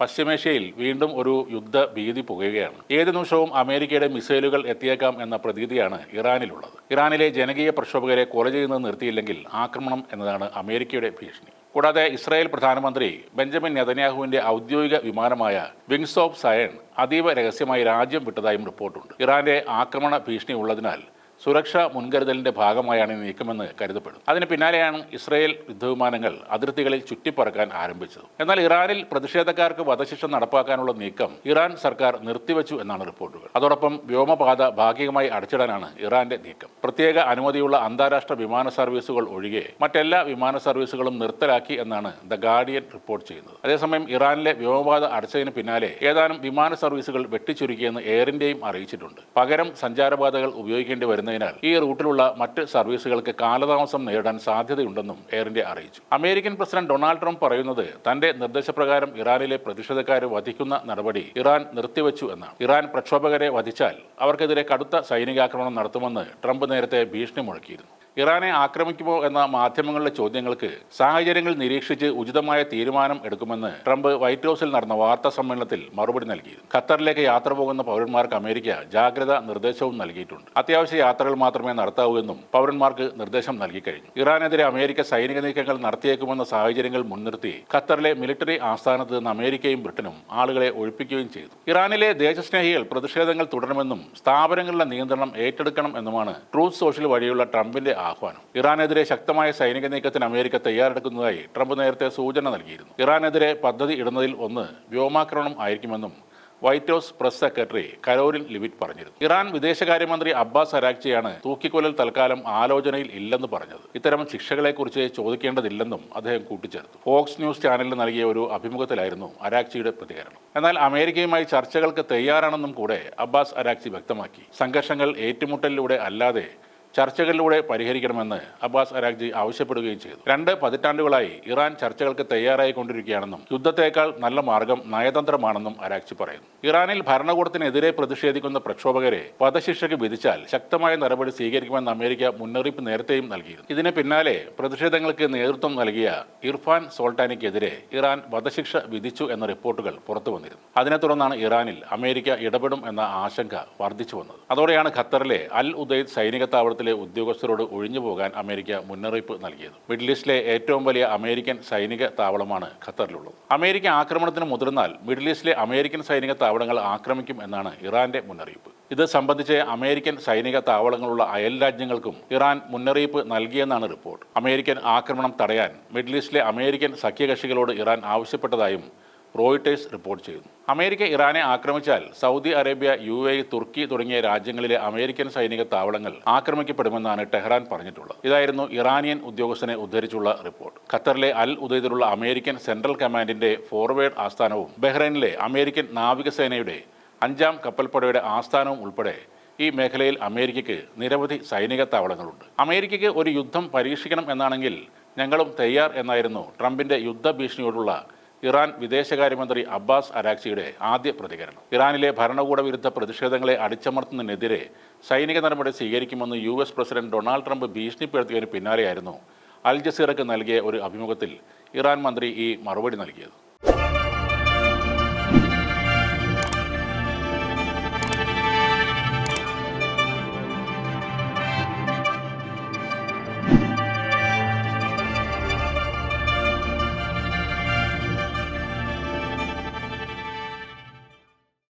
പശ്ചിമേഷ്യയിൽ വീണ്ടും ഒരു യുദ്ധ ഭീതി പുകയുകയാണ്. ഏത് നിമിഷവും അമേരിക്കയുടെ മിസൈലുകൾ എത്തിയേക്കാം എന്ന പ്രതീതിയാണ് ഇറാനിലുള്ളത്. ഇറാനിലെ ജനകീയ പ്രക്ഷോഭകരെ കൊല ചെയ്യുന്നത് നിർത്തിയില്ലെങ്കിൽ ആക്രമണം എന്നതാണ് അമേരിക്കയുടെ ഭീഷണി. കൂടാതെ ഇസ്രായേൽ പ്രധാനമന്ത്രി ബെഞ്ചമിൻ നെതന്യാഹുവിന്റെ ഔദ്യോഗിക വിമാനമായ വിങ്സ് ഓഫ് സയൺ അതീവ രഹസ്യമായി രാജ്യം വിട്ടതായും റിപ്പോർട്ടുണ്ട്. ഇറാന്റെ ആക്രമണ ഭീഷണി ഉള്ളതിനാൽ സുരക്ഷാ മുൻകരുതലിന്റെ ഭാഗമായാണ് നീക്കമെന്ന് കരുതപ്പെടും. അതിന് പിന്നാലെയാണ് ഇസ്രായേൽ യുദ്ധവിമാനങ്ങൾ അതിർത്തികളിൽ ചുറ്റിപ്പറക്കാൻ ആരംഭിച്ചത്. എന്നാൽ ഇറാനിൽ പ്രതിഷേധക്കാർക്ക് വധശിക്ഷ നടപ്പാക്കാനുള്ള നീക്കം ഇറാൻ സർക്കാർ നിർത്തിവെച്ചു എന്നാണ് റിപ്പോർട്ടുകൾ. അതോടൊപ്പം വ്യോമപാത ഭാഗികമായി അടച്ചിടാനാണ് ഇറാന്റെ നീക്കം. പ്രത്യേക അനുമതിയുള്ള അന്താരാഷ്ട്ര വിമാന സർവീസുകൾ ഒഴികെ മറ്റെല്ലാ വിമാന സർവീസുകളും നിർത്തലാക്കി എന്നാണ് ദ ഗാർഡിയൻ റിപ്പോർട്ട് ചെയ്യുന്നത്. അതേസമയം ഇറാനിലെ വ്യോമപാത അടച്ചതിന് പിന്നാലെ ഏതാനും വിമാന സർവീസുകൾ വെട്ടിച്ചുരുക്കിയെന്ന് എയർ ഇന്ത്യയും അറിയിച്ചിട്ടുണ്ട്. പകരം സഞ്ചാരപാതകൾ ഉപയോഗിക്കേണ്ടി വരുന്നതിനാൽ ഈ റൂട്ടിലുള്ള മറ്റ് സർവീസുകൾക്ക് കാലതാമസം നേരിടാൻ സാധ്യതയുണ്ടെന്നും എയർ ഇന്ത്യ അറിയിച്ചു. അമേരിക്കൻ പ്രസിഡന്റ് ഡൊണാൾഡ് ട്രംപ് പറയുന്നത് തന്റെ നിർദ്ദേശപ്രകാരം ഇറാനിലെ പ്രതിഷേധക്കാരെ വധിക്കുന്ന നടപടി ഇറാൻ നിർത്തിവെച്ചു എന്നാണ്. ഇറാൻ പ്രക്ഷോഭകരെ വധിച്ചാൽ അവർക്കെതിരെ കടുത്ത സൈനികാക്രമണം നടത്തുമെന്ന് ട്രംപ് നേരത്തെ ഭീഷണി മുഴക്കിയിരുന്നു. ഇറാനെ ആക്രമിക്കുമോ എന്ന മാധ്യമങ്ങളുടെ ചോദ്യങ്ങൾക്ക് സാഹചര്യങ്ങൾ നിരീക്ഷിച്ച് ഉചിതമായ തീരുമാനം എടുക്കുമെന്ന് ട്രംപ് വൈറ്റ് ഹൗസിൽ നടന്ന വാർത്താ സമ്മേളനത്തിൽ മറുപടി നൽകിയിരുന്നു. ഖത്തറിലേക്ക് യാത്ര പോകുന്ന പൗരന്മാർക്ക് അമേരിക്ക ജാഗ്രതാ നിർദ്ദേശവും നൽകിയിട്ടുണ്ട്. അത്യാവശ്യ യാത്രകൾ മാത്രമേ നടത്താവൂ എന്നും പൗരന്മാർക്ക് നിർദ്ദേശം നൽകിക്കഴിഞ്ഞു. ഇറാനെതിരെ അമേരിക്ക സൈനിക നീക്കങ്ങൾ നടത്തിയേക്കുമെന്ന സാഹചര്യങ്ങൾ മുൻനിർത്തി ഖത്തറിലെ മിലിറ്ററി ആസ്ഥാനത്ത് നിന്ന് അമേരിക്കയും ബ്രിട്ടനും ആളുകളെ ഒഴിപ്പിക്കുകയും ചെയ്തു. ഇറാനിലെ ദേശസ്നേഹികൾ പ്രതിഷേധങ്ങൾ തുടരണമെന്നും സ്ഥാപനങ്ങളുടെ നിയന്ത്രണം ഏറ്റെടുക്കണം എന്നുമാണ് ട്രൂത്ത് സോഷ്യൽ വഴിയുള്ള ട്രംപിന്റെ ആഹ്വാനം. ഇറാനെതിരെ ശക്തമായ സൈനിക നീക്കത്തിന് അമേരിക്ക തയ്യാറെടുക്കുന്നതായി ട്രംപ് നേരത്തെ സൂചന നൽകിയിരുന്നു. ഇറാനെതിരെ പദ്ധതി ഇടുന്നതിൽ ഒന്ന് വ്യോമാക്രമണം ആയിരിക്കുമെന്നും White House press secretary Karoline Leavitt പറഞ്ഞിരുന്നു. ഇറാൻ വിദേശകാര്യമന്ത്രി അബ്ബാസ് അരാക്ചിയാണ് തൂക്കിക്കൊല്ലൽ തൽക്കാലം ആലോചനയിൽ ഇല്ലെന്ന് പറഞ്ഞത്. ഇത്തരം ശിക്ഷകളെക്കുറിച്ച് ചോദിക്കേണ്ടതില്ലെന്നും അദ്ദേഹം കൂട്ടിച്ചേർത്തു. ഫോക്സ് ന്യൂസ് ചാനലിന് നൽകിയ ഒരു അഭിമുഖത്തിലായിരുന്നു അരാക്ചിയുടെ പ്രതികരണം. എന്നാൽ അമേരിക്കയുമായി ചർച്ചകൾക്ക് തയ്യാറാണെന്നും കൂടെ അബ്ബാസ് അരാക്ചി വ്യക്തമാക്കി. സംഘർഷങ്ങൾ ഏറ്റുമുട്ടലിലൂടെ അല്ലാതെ ചർച്ചകളിലൂടെ പരിഹരിക്കണമെന്ന് അബ്ബാസ് അരാക്ചി ആവശ്യപ്പെടുകയും ചെയ്തു. 2 പതിറ്റാണ്ടുകളായി ഇറാൻ ചർച്ചകൾക്ക് തയ്യാറായിക്കൊണ്ടിരിക്കുകയാണെന്നും യുദ്ധത്തേക്കാൾ നല്ല മാർഗം നയതന്ത്രമാണെന്നും അരാക്ചി പറയുന്നു. ഇറാനിൽ ഭരണകൂടത്തിനെതിരെ പ്രതിഷേധിക്കുന്ന പ്രക്ഷോഭകരെ വധശിക്ഷയ്ക്ക് വിധിച്ചാൽ ശക്തമായ നടപടി സ്വീകരിക്കുമെന്ന് അമേരിക്ക മുന്നറിയിപ്പ് നേരത്തെയും നൽകിയിരുന്നു. ഇതിന് പിന്നാലെ പ്രതിഷേധങ്ങൾക്ക് നേതൃത്വം നൽകിയ ഇർഫാൻ സോൾട്ടാനിക്കെതിരെ ഇറാൻ വധശിക്ഷ വിധിച്ചു എന്ന റിപ്പോർട്ടുകൾ പുറത്തു വന്നിരുന്നു. അതിനെ തുടർന്നാണ് ഇറാനിൽ അമേരിക്ക ഇടപെടും എന്ന ആശങ്ക വർദ്ധിച്ചു വന്നത്. അതോടെയാണ് ഖത്തറിലെ അൽ ഉദൈദ് സൈനിക താവളത്തിൽ ഉദ്യോഗസ്ഥരോട് ഒഴിഞ്ഞു പോകാൻ അമേരിക്ക മുന്നറിയിപ്പ് നൽകിയത്. മിഡിൽ ഈസ്റ്റിലെ ഏറ്റവും വലിയ അമേരിക്കൻ സൈനിക താവളമാണ് ഖത്തറിലുള്ളത്. അമേരിക്ക ആക്രമണത്തിന് മുതിർന്നാൽ മിഡിൽ ഈസ്റ്റിലെ അമേരിക്കൻ സൈനിക താവളങ്ങൾ ആക്രമിക്കും എന്നാണ് ഇറാന്റെ മുന്നറിയിപ്പ്. ഇത് സംബന്ധിച്ച് അമേരിക്കൻ സൈനിക താവളങ്ങളുള്ള അയൽ രാജ്യങ്ങൾക്കും ഇറാൻ മുന്നറിയിപ്പ് നൽകിയെന്നാണ് റിപ്പോർട്ട്. അമേരിക്കൻ ആക്രമണം തടയാൻ മിഡിൽ ഈസ്റ്റിലെ അമേരിക്കൻ സഖ്യകക്ഷികളോട് ഇറാൻ ആവശ്യപ്പെട്ടതായും റോയിട്ടേഴ്സ് റിപ്പോർട്ട് ചെയ്യുന്നു. അമേരിക്ക ഇറാനെ ആക്രമിച്ചാൽ സൗദി അറേബ്യ, UAE, തുർക്കി തുടങ്ങിയ രാജ്യങ്ങളിലെ അമേരിക്കൻ സൈനിക താവളങ്ങൾ ആക്രമിക്കപ്പെടുമെന്നാണ് ടെഹ്റാൻ പറഞ്ഞിട്ടുള്ളത്. ഇതായിരുന്നു ഇറാനിയൻ ഉദ്യോഗസ്ഥനെ ഉദ്ധരിച്ചുള്ള റിപ്പോർട്ട്. ഖത്തറിലെ അൽ ഉദൈദിലുള്ള അമേരിക്കൻ സെൻട്രൽ കമാൻഡിന്റെ ഫോർവേഡ് ആസ്ഥാനവും ബഹ്റൈനിലെ അമേരിക്കൻ നാവികസേനയുടെ 5ാം കപ്പൽപ്പടയുടെ ആസ്ഥാനവും ഉൾപ്പെടെ ഈ മേഖലയിൽ അമേരിക്കയ്ക്ക് നിരവധി സൈനിക താവളങ്ങളുണ്ട്. അമേരിക്കയ്ക്ക് ഒരു യുദ്ധം പരീക്ഷിക്കണം എന്നാണെങ്കിൽ ഞങ്ങളും തയ്യാർ എന്നായിരുന്നു ട്രംപിന്റെ യുദ്ധഭീഷണിയോടുള്ള ഇറാൻ വിദേശകാര്യമന്ത്രി അബ്ബാസ് അരാക്ചിയുടെ ആദ്യ പ്രതികരണം. ഇറാനിലെ ഭരണകൂട വിരുദ്ധ പ്രതിഷേധങ്ങളെ അടിച്ചമർത്തുന്നതിനെതിരെ സൈനിക നടപടി സ്വീകരിക്കുമെന്ന് US പ്രസിഡന്റ് ഡൊണാൾഡ് ട്രംപ് ഭീഷണിപ്പെടുത്തിയതിന് പിന്നാലെയായിരുന്നു അൽ ജസീറയ്ക്ക് നൽകിയ ഒരു അഭിമുഖത്തിൽ ഇറാൻ മന്ത്രി ഈ മറുപടി നൽകിയത്.